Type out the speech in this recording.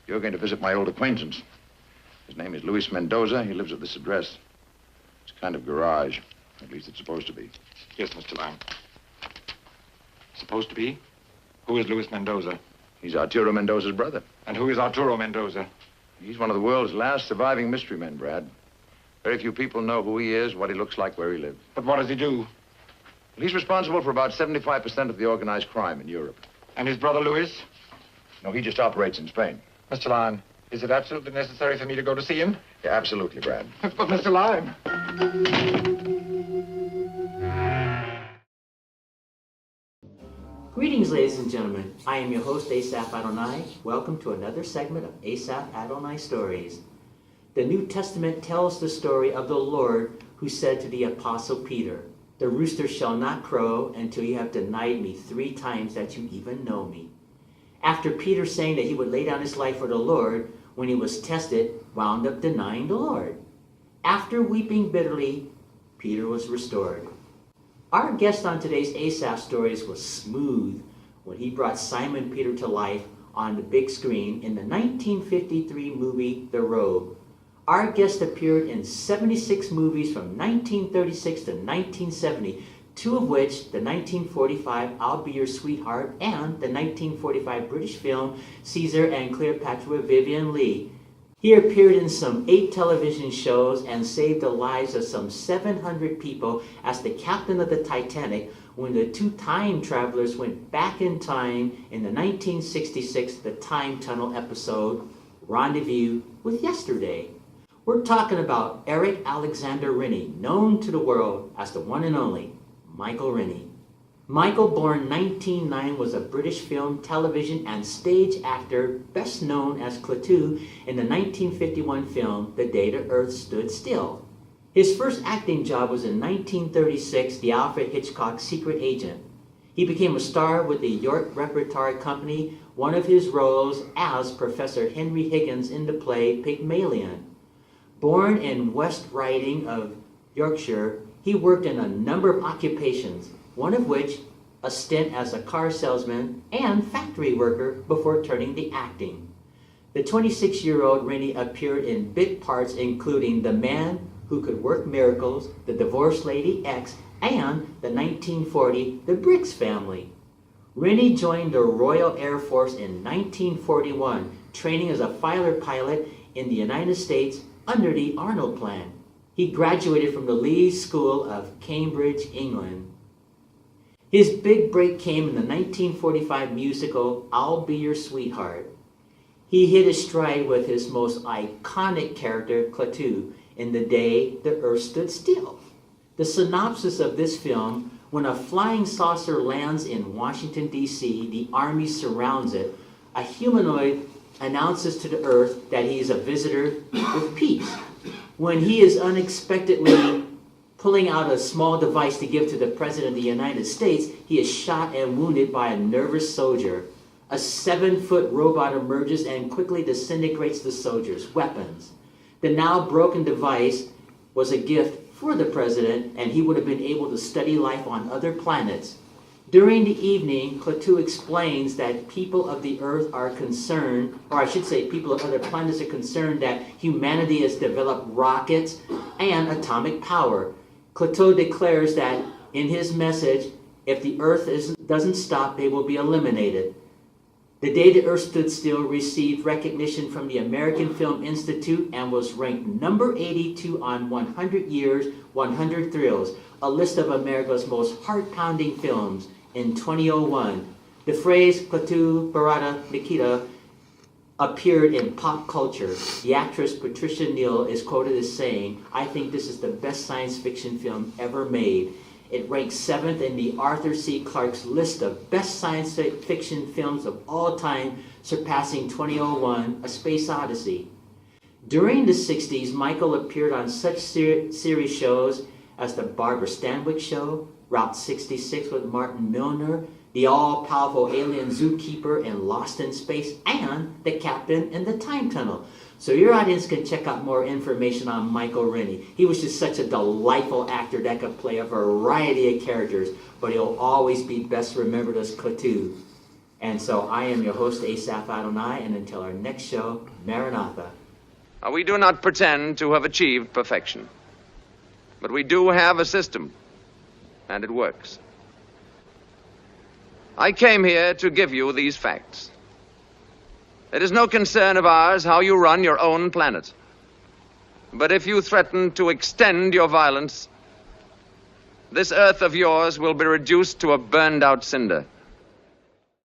You're going to visit my old acquaintance. His name is Luis Mendoza. He lives at this address. It's kind of garage. At least it's supposed to be. Yes, Mr. Lang. Supposed to be? Who is Luis Mendoza? He's Arturo Mendoza's brother. And who is Arturo Mendoza? He's one of the world's last surviving mystery men, Brad. Very few people know who he is, what he looks like, where he lives. But what does he do? Well, he's responsible for about 75% of the organized crime in Europe. And his brother Luis? No, he just operates in Spain. Mr. Lyon, is it absolutely necessary for me to go to see him? Yeah, absolutely, Brad. But Mr. Lyon... Greetings, ladies and gentlemen. I am your host, Asaph Adonai. Welcome to another segment of Asaph Adonai Stories. The New Testament tells the story of the Lord who said to the Apostle Peter, "The rooster shall not crow until you have denied me 3 times that you even know me." After Peter saying that he would lay down his life for the Lord, when he was tested, wound up denying the Lord. After weeping bitterly, Peter was restored. Our guest on today's Asaph Stories was smooth when he brought Simon Peter to life on the big screen in the 1953 movie The Robe. Our guest appeared in 76 movies from 1936 to 1970, 2 of which, the 1945 I'll Be Your Sweetheart and the 1945 British film Caesar and Cleopatra with Vivian Leigh. He appeared in some 8 television shows and saved the lives of some 700 people as the captain of the Titanic when the 2 time travelers went back in time in the 1966 The Time Tunnel episode, Rendezvous with Yesterday. We're talking about Eric Alexander Rennie, known to the world as the one and only Michael Rennie. Michael, born 1909, was a British film, television, and stage actor best known as Klaatu in the 1951 film The Day the Earth Stood Still. His first acting job was in 1936, the Alfred Hitchcock Secret Agent. He became a star with the York Repertory Company, one of his roles as Professor Henry Higgins in the play Pygmalion. Born in West Riding of Yorkshire, he worked in a number of occupations, one of which a stint as a car salesman and factory worker before turning to acting. The 26-year-old Rennie appeared in big parts including The Man Who Could Work Miracles, The Divorced Lady X, and the 1940 The Briggs Family. Rennie joined the Royal Air Force in 1941, training as a fighter pilot in the United States under the Arnold Plan. He graduated from the Lee School of Cambridge, England. His big break came in the 1945 musical I'll Be Your Sweetheart. He hit his stride with his most iconic character, Klaatu, in The Day the Earth Stood Still. The synopsis of this film: when a flying saucer lands in Washington, D.C., the army surrounds it. A humanoid announces to the Earth that he is a visitor with peace. When he is unexpectedly pulling out a small device to give to the President of the United States, he is shot and wounded by a nervous soldier. A 7-foot robot emerges and quickly disintegrates the soldier's weapons. The now broken device was a gift for the President, and he would have been able to study life on other planets. During the evening, Klaatu explains that people of the Earth are concerned, or I should say people of other planets are concerned that humanity has developed rockets and atomic power. Klaatu declares that in his message, if the Earth doesn't stop, they will be eliminated. The Day the Earth Stood Still received recognition from the American Film Institute and was ranked number 82 on 100 Years, 100 Thrills, a list of America's most heart-pounding films. In 2001, the phrase Klaatu Barada Nikita appeared in pop culture. The actress Patricia Neal is quoted as saying, "I think this is the best science fiction film ever made." It ranks 7th in the Arthur C. Clarke's list of best science fiction films of all time, surpassing 2001, A Space Odyssey. During the 60s, Michael appeared on such series shows as The Barbara Stanwyck Show, Route 66 with Martin Milner, The All-Powerful Alien Zookeeper in Lost in Space, and The Captain in the Time Tunnel. So your audience can check out more information on Michael Rennie. He was just such a delightful actor that could play a variety of characters, but he'll always be best remembered as Klaatu. And so I am your host, Asaph Adonai, and until our next show, Maranatha. We do not pretend to have achieved perfection, but we do have a system, and it works. I came here to give you these facts. It is no concern of ours how you run your own planet. But if you threaten to extend your violence, this Earth of yours will be reduced to a burned-out cinder.